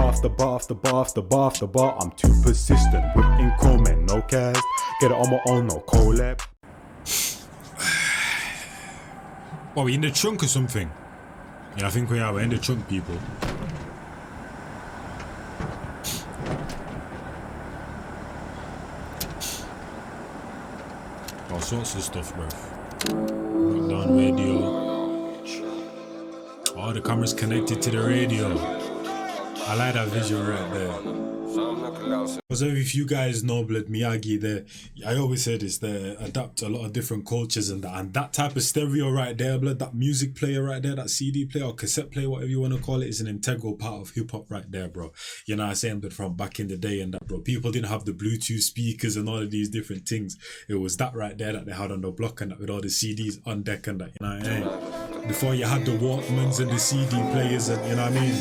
after bar after bar after bar after bar. I'm too persistent, whipping chrome and no cast. Get it on my own, no collab. What, we in the trunk or something? Yeah, I think we are. We're in the trunk, people. All sorts of stuff, bro. Lockdown radio. Oh, the camera's connected to the radio. I like that visual right there. Because if you guys know Blood Miyagi, there, I always say this, they adapt a lot of different cultures and that type of stereo right there, Blood, that music player right there, that CD player or cassette player, whatever you want to call it, is an integral part of hip hop right there, bro. You know what I'm saying? But from back in the day and that, bro, people didn't have the Bluetooth speakers and all of these different things. It was that right there that they had on the block and that with all the CDs on deck and that, you know what I mean? Before you had the Walkmans and the CD players and, you know what I mean?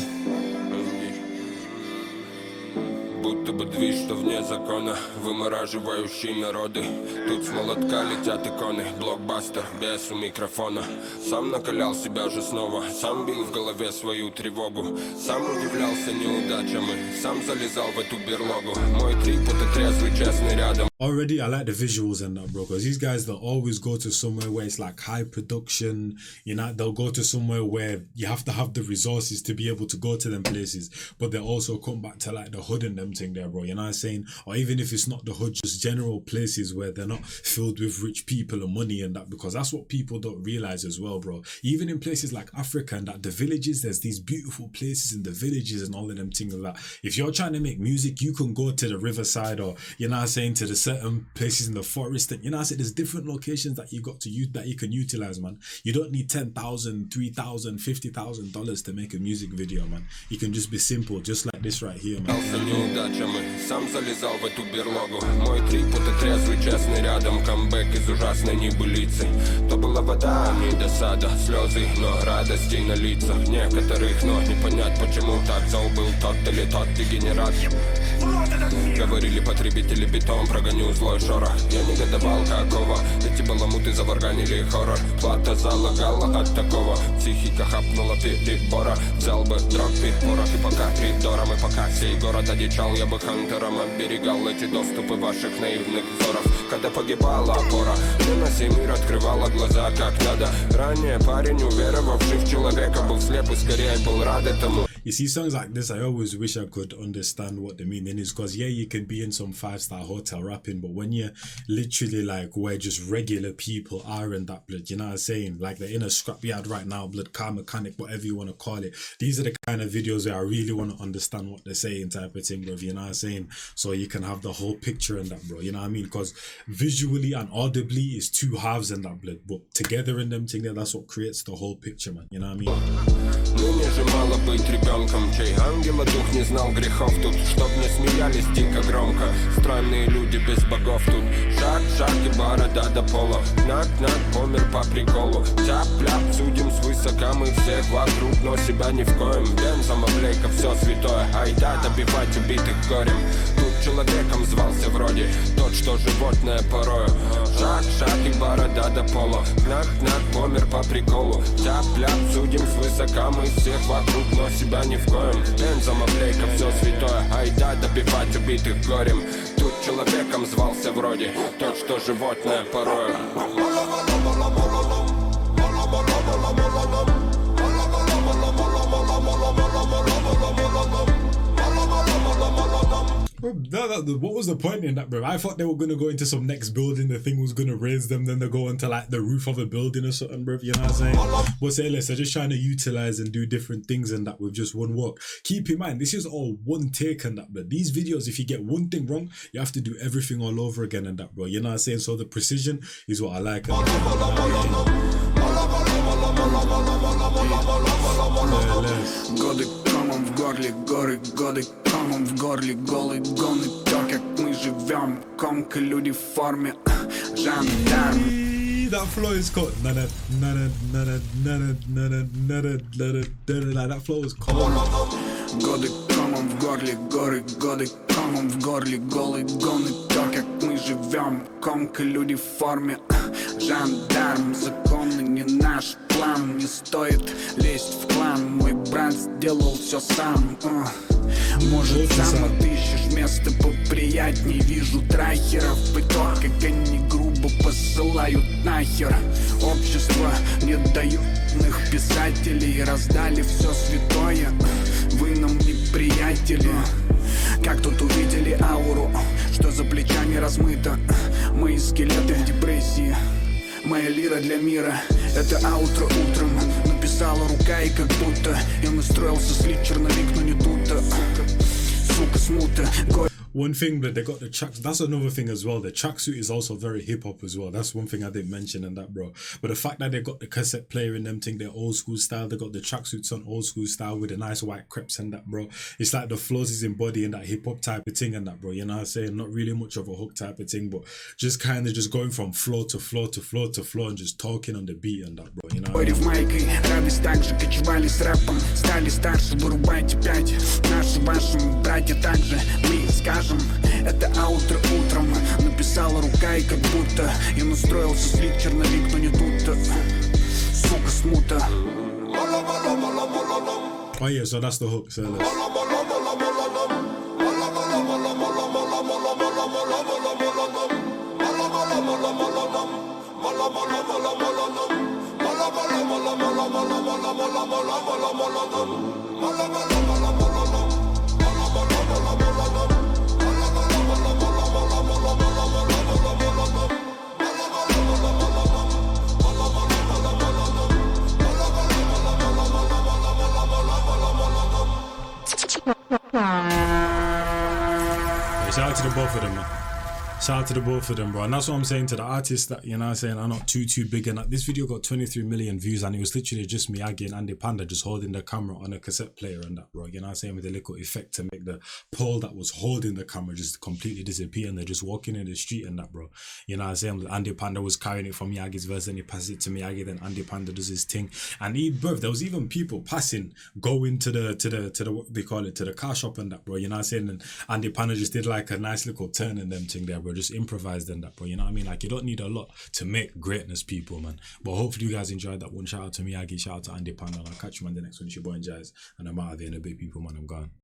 Будто бы движ, что вне закона, вымораживающий народы. Тут с молотка летят иконы, блокбастер без у микрофона. Сам накалял себя уже снова, сам бил в голове свою тревогу. Сам удивлялся неудачам и сам залезал в эту берлогу. Мой трип, это трезвый, честный рядом. Already, I like the visuals and that, bro, because these guys, they'll always go to somewhere where it's like high production, you know, they'll go to somewhere where you have to have the resources to be able to go to them places, but they'll also come back to like the hood and them thing there, bro, you know what I'm saying? Or even if it's not the hood, just general places where they're not filled with rich people and money and that, because that's what people don't realize as well, bro. Even in places like Africa and that, the villages, there's these beautiful places in the villages and all of them things like that. If you're trying to make music, you can go to the riverside or, you know what I'm saying, to the certain places in the forest, and you know I said there's different locations that you got to use that you can utilize, man. You don't need $10,000, $3,000, $50,000 to make a music video, man. You can just be simple, just like this right here, man. Сам залезал в эту берлогу. Мой трип, это трезвый, честный рядом. Камбэк из ужасной небылицы. То была вода, не досада, слезы, но радости на лицах некоторых. Но не понять, почему так зол был тот или тот дегенерат. Говорили потребители бетон, прогоню злой шорох. Я негодовал, какого эти баламуты заварганили хоррор. Плата залагала от такого, психика хапнула перебора. Взял бы дрог, порох и пока коридором. И пока сей город одичал, я бы хантером оберегал эти доступы ваших наивных взоров. Когда погибала опора, на сей мир открывала глаза как надо. Ранее парень, уверовавший в человека, был слеп и скорее был рад этому. You see, songs like this, I always wish I could understand what the meaning is, because yeah, you can be in some 5-star hotel rapping, but when you're literally like where just regular people are in that, Blood, you know what I'm saying? Like they're in a scrapyard right now, Blood, car mechanic, whatever you want to call it. These are the kind of videos where I really want to understand what they're saying type of thing, bro, you know what I'm saying? So you can have the whole picture in that, bro, you know what I mean? Because visually and audibly is two halves in that, Blood, but together in them thing there, that's what creates the whole picture, man, you know what I mean? Чей ангела дух не знал грехов тут, чтоб не смеялись дико громко. Странные люди без богов тут. Шаг, шаг и борода до пола. Нак, помер по приколу. Тяп-ляп, судим свысока мы всех вокруг, но себя ни в коем. Бензом облейка, все святое. Айда добивать убитых горем. Тут человеком звался вроде тот, что животное порою. Шаг, шаг и борода до пола. Нак, помер по приколу. Тяп-ляп, судим свысока мы всех вокруг, но себя ни в коем. Бензом облейка, все святое. Айда добивать убитых горем. Тут человеком звался вроде тот, что животное порою. What was the point in that, bro? I thought they were going to go into some next building, the thing was going to raise them, then they go onto like the roof of a building or something, bro, you know what I'm saying? But say less, they're just trying to utilize and do different things and that with just one walk. Keep in mind, this is all one take and that, bro. These videos, if you get one thing wrong, you have to do everything all over again and that, bro, you know what I'm saying? So the precision is what I like. Годы комом в горле, горы, годы комом в горле, голый гон и то, как мы живем, комка люди в форме, жандарм. That flow is cold. That flow is cold. Годы комом в горле, горы, годы комом в горле, голый гон и то, как мы живем, комка люди в форме, жандарм. Законы не наш план, не стоит лезть в клан. Мой брат сделал все сам. Может, сам отыщешь место поприятней. Вижу трахеров и то, как они грубо посылают нахер. Общество не дают их писателей. Раздали все святое, вы нам не приятели. Как тут увидели ауру, что за плечами размыто. Мои скелеты в депрессии, моя лира для мира. Это аутро утром написала рука, и как будто я настроился слить черновик, но не тут-то. Сука, смута. One thing that they got the tracks, that's another thing as well. The tracksuit is also very hip hop as well. That's one thing I didn't mention in that, bro. But the fact that they got the cassette player in them thing, their old school style, they got the tracksuits on old school style with the nice white crepes and that, bro. It's like the flows is embodying that hip hop type of thing and that, bro. You know what I'm saying? Not really much of a hook type of thing, but just kind of just going from floor to floor to floor to floor and just talking on the beat and that, bro. You know what I mean? Радость также кочевали с рэпом. Стали старше, вырубайте пять. Наши, вашим братья также. Мы скажем, это аутро утром написала рука, и как будто я настроился слить черновик, но не тут-то. Сука, смута. Oh yeah, so that's the hook, so let's... Shout out to the both of them, man. Shout out to the both of them, bro. And that's what I'm saying to the artists that, you know what I'm saying, are not too big. And this video got 23 million views, and it was literally just Miyagi and Andy Panda just holding the camera on a cassette player and that, bro. You know what I'm saying, with a little effect to make the pole that was holding the camera just completely disappear, and they're just walking in the street and that, bro. You know what I'm saying? Andy Panda was carrying it from Miyagi's verse, and he passed it to Miyagi, then Andy Panda does his thing. And there was even people passing, going to the what they call it, to the car shop and that, bro. You know what I'm saying? And Andy Panda just did like a nice little turn in them thing there, bro. Just improvised and that, bro. You know what I mean? Like, you don't need a lot to make greatness, people, man. But hopefully you guys enjoyed that one. Shout out to Miyagi, shout out to Andy Panda. I'll catch you on the next one. It's your boy Jazz, and I'm out of there in a bit, people, man. I'm gone.